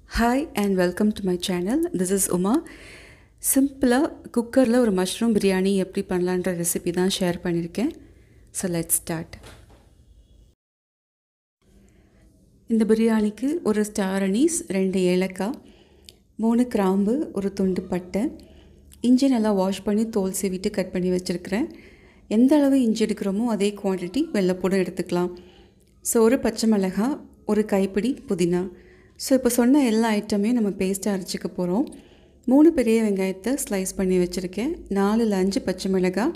Hi and welcome to my channel. This is Uma. சிம்பிளாக குக்கரில் ஒரு மஷ்ரூம் பிரியாணி எப்படி பண்ணலான்ற ரெசிபி தான் ஷேர் பண்ணியிருக்கேன். So let's start. இந்த பிரியாணிக்கு ஒரு ஸ்டார் அனீஸ், 2 ஏலக்காய், 3 கிராம்பு, ஒரு துண்டு பட்டை, இஞ்சி நல்லா வாஷ் பண்ணி தோல் சீவிட்டு கட் பண்ணி வச்சுருக்கிறேன். எந்த அளவு இஞ்சி எடுக்கிறோமோ அதே குவான்டிட்டி வெள்ளைப்பூடும் எடுத்துக்கலாம். ஸோ ஒரு பச்சை மிளகாய், ஒரு கைப்பிடி புதினா. ஸோ இப்போ சொன்ன எல்லா ஐட்டமையும் நம்ம பேஸ்ட்டாக அரைச்சிக்க போகிறோம். 3 பெரிய வெங்காயத்தை ஸ்லைஸ் பண்ணி வச்சுருக்கேன். 4-5 பச்சை மிளகாய்,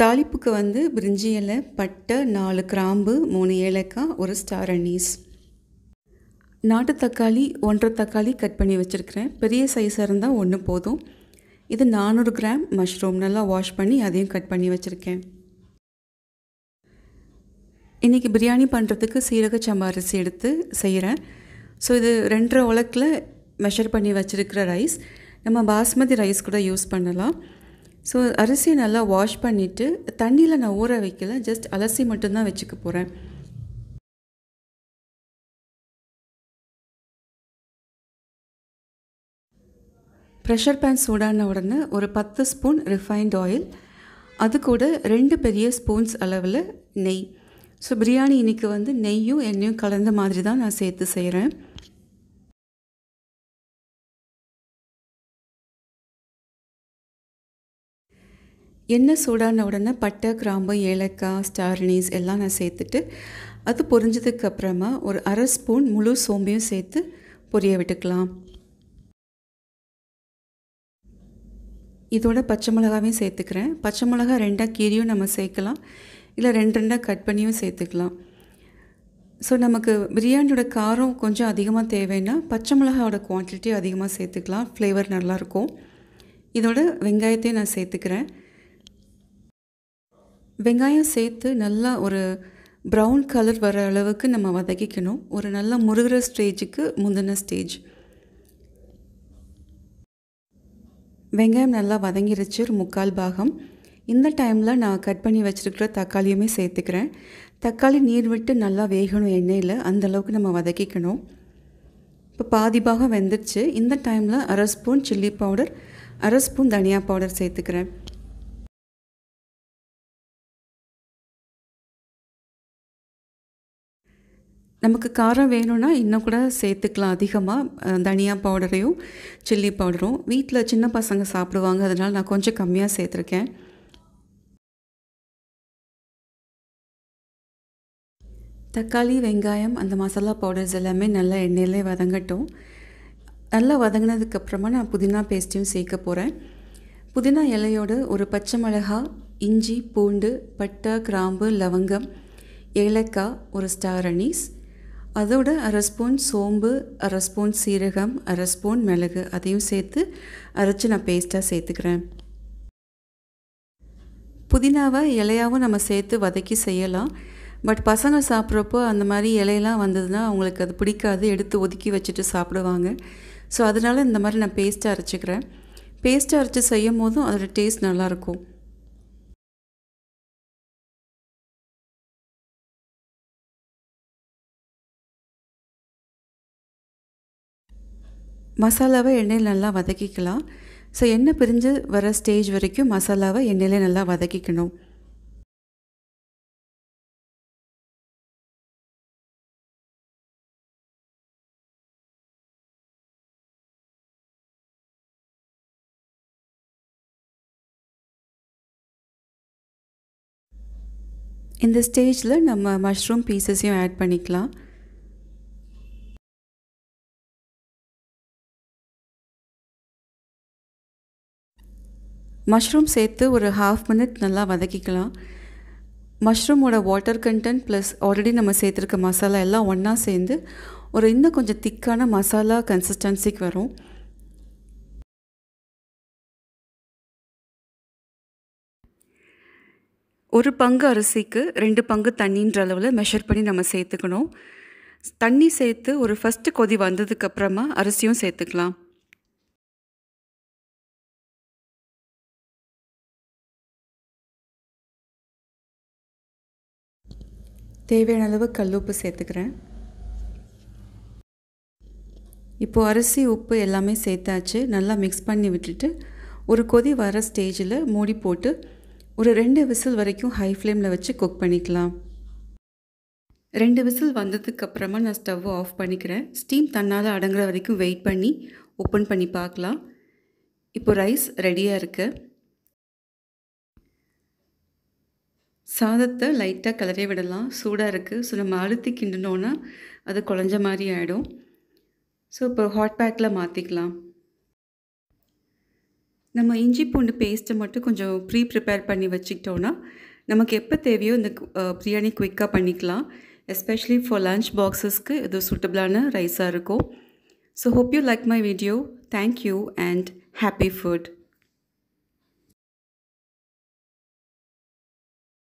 தாளிப்புக்கு பிரிஞ்சி இலை, பட்டை, 4 கிராம்பு, 3 ஏலக்காய், ஒரு ஸ்டார் அனீஸ். நாட்டு தக்காளி 1.5 தக்காளி கட் பண்ணி வச்சுருக்கிறேன். பெரிய சைஸாக இருந்தால் 1 போதும். இது 400 கிராம் மஷ்ரூம் நல்லா வாஷ் பண்ணி அதையும் கட் பண்ணி வச்சுருக்கேன். இன்றைக்கி பிரியாணி பண்ணுறதுக்கு சீரக சம்பா அரிசி எடுத்து செய்கிறேன். ஸோ இது 2.5 உலக்கில் மெஷர் பண்ணி வச்சுருக்கிற ரைஸ். நம்ம பாஸ்மதி ரைஸ் கூட யூஸ் பண்ணலாம். ஸோ அரிசியை நல்லா வாஷ் பண்ணிவிட்டு தண்ணியில் நான் ஊற வைக்கல, ஜஸ்ட் அலசி மட்டும்தான் வச்சுக்க போகிறேன். ப்ரெஷர் பேன் சூடான உடனே ஒரு 10 ஸ்பூன் ரிஃபைண்ட் ஆயில், அது கூட 2 பெரிய ஸ்பூன்ஸ் அளவில் நெய். ஸோ பிரியாணி இன்றைக்கி நெய்யும் எண்ணெயும் கலந்த மாதிரி தான் நான் சேர்த்து செய்கிறேன். எண்ணெய் சூடான உடனே பட்டை, கிராம்பு, ஏலக்காய், ஸ்டார் அனீஸ் எல்லாம் நான் சேர்த்துட்டு அது பொரிஞ்சதுக்கப்புறமா ஒரு 1/2 ஸ்பூன் முழு சோம்பையும் சேர்த்து பொரிய விட்டுக்கலாம். இதோட பச்சை மிளகாவையும் சேர்த்துக்கிறேன். பச்சை மிளகா 2 கீரியும் நம்ம சேர்க்கலாம், இல்லை 2 கட் பண்ணியும் சேர்த்துக்கலாம். ஸோ நமக்கு பிரியாணியோட காரம் கொஞ்சம் அதிகமாக தேவைன்னா பச்சை மிளகாவோட குவான்டிட்டி அதிகமாக சேர்த்துக்கலாம், ஃப்ளேவர் நல்லாயிருக்கும். இதோட வெங்காயத்தையும் நான் சேர்த்துக்கிறேன். வெங்காயம் சேர்த்து நல்லா ஒரு ப்ரௌன் கலர் வர அளவுக்கு நம்ம வதக்கிக்கணும். ஒரு நல்லா முருகிற ஸ்டேஜுக்கு முந்தின ஸ்டேஜ். வெங்காயம் நல்லா வதங்கிருச்சு, ஒரு 3/4 பாகம். இந்த டைமில் நான் கட் பண்ணி வச்சுருக்கிற தக்காளியுமே சேர்த்துக்கிறேன். தக்காளி நீர் விட்டு நல்லா வேகணும் எண்ணெயில், அந்தளவுக்கு நம்ம வதக்கிக்கணும். இப்போ பாதி பாகம் வெந்துடுச்சு. இந்த டைமில் 1/2 ஸ்பூன் சில்லி பவுடர், 1/2 ஸ்பூன் தனியா பவுடர் சேர்த்துக்கிறேன். நமக்கு காரம் வேணும்னா இன்னும் கூட சேர்த்துக்கலாம் அதிகமாக, தனியா பவுடரையும் சில்லி பவுடரும். வீட்டில் சின்ன பசங்க சாப்பிடுவாங்க, அதனால் நான் கொஞ்சம் கம்மியாக சேர்த்துருக்கேன். தக்காளி, வெங்காயம், அந்த மசாலா பவுடர்ஸ் எல்லாமே நல்லா எண்ணெயிலே வதங்கட்டும். நல்லா வதங்கினதுக்கப்புறமா நான் புதினா பேஸ்ட்டையும் சேர்க்க போகிறேன். புதினா இலையோடு ஒரு பச்சை மிளகாய், இஞ்சி, பூண்டு, பட்டை, கிராம்பு, லவங்கம், ஏலக்காய், ஒரு ஸ்டார் அனீஸ், அதோட 1/2 ஸ்பூன் சோம்பு, 1/2 ஸ்பூன் சீரகம், 1/2 ஸ்பூன் மிளகு, அதையும் சேர்த்து அரைச்சி நான் பேஸ்ட்டாக சேர்த்துக்கிறேன். புதினாவை இலையாகவும் நம்ம சேர்த்து வதக்கி செய்யலாம். பட் பசங்க சாப்பிட்றப்போ அந்த மாதிரி இலையெல்லாம் வந்ததுன்னா அவங்களுக்கு அது பிடிக்காது, எடுத்து ஒதுக்கி வச்சுட்டு சாப்பிடுவாங்க. ஸோ அதனால் இந்த மாதிரி நான் பேஸ்ட்டாக அரைச்சிக்கிறேன். பேஸ்ட்டாக அரைச்சி செய்யும் போதும் அதோட டேஸ்ட் நல்லாயிருக்கும். மசாலாவை எண்ணெயில் நல்லா வதக்கிக்கலாம். ஸோ எண்ணெய் பிரிஞ்சு வர ஸ்டேஜ் வரைக்கும் மசாலாவை எண்ணெயிலே நல்லா வதக்கிக்கணும். இந்த ஸ்டேஜில் நம்ம மஷ்ரூம் பீசஸையும் ஆட் பண்ணிக்கலாம். மஷ்ரூம் சேர்த்து ஒரு 1/2 மினிட் நல்லா வதக்கிக்கலாம். மஷ்ரூமோட வாட்டர் கண்டென்ட் ப்ளஸ் ஆல்ரெடி நம்ம சேர்த்துருக்க மசாலா எல்லாம் ஒன்றா சேர்ந்து ஒரு இன்னும் கொஞ்சம் திக்கான மசாலா கன்சிஸ்டன்சிக்கு வரும். ஒரு பங்கு அரிசிக்கு 2 பங்கு தண்ணின்ற அளவில் மெஷர் பண்ணி நம்ம சேர்த்துக்கணும். தண்ணி சேர்த்து ஒரு ஃபஸ்ட்டு கொதி வந்ததுக்கப்புறமா அரிசியும் சேர்த்துக்கலாம். தேவையான அளவு கல்லுப்பு சேர்த்துக்கிறேன். இப்போது அரிசி உப்பு எல்லாமே சேர்த்தாச்சு. நல்லா மிக்ஸ் பண்ணி விட்டுட்டு ஒரு கொதி வர ஸ்டேஜில் மூடி போட்டு ஒரு 2 விசில் வரைக்கும் ஹை ஃப்ளேமில் வச்சு குக் பண்ணிக்கலாம். 2 விசில் வந்ததுக்கப்புறமா நான் ஸ்டவ்வை ஆஃப் பண்ணிக்கிறேன். ஸ்டீம் தன்னால் அடங்குற வரைக்கும் வெயிட் பண்ணி ஓப்பன் பண்ணி பார்க்கலாம். இப்போ ரைஸ் ரெடியாக இருக்குது. சாதத்தை லைட்டாக கிளறி விடலாம். சூடாக இருக்குது. ஸோ நம்ம அழுத்தி கிண்டினோன்னா அது குழஞ்ச மாதிரி ஆகிடும். ஸோ இப்போ ஹாட் பேக்கில் மாற்றிக்கலாம். நம்ம இஞ்சி பூண்டு பேஸ்ட்டை மட்டும் கொஞ்சம் ப்ரிப்பேர் பண்ணி வச்சுக்கிட்டோன்னா நமக்கு எப்போ தேவையோ இந்த பிரியாணி குயிக்காக பண்ணிக்கலாம். எஸ்பெஷலி ஃபார் லன்ச் பாக்ஸஸ்க்கு இது சூட்டபிளான ரைஸாக இருக்கும். So hope you like my video. Thank you and happy food.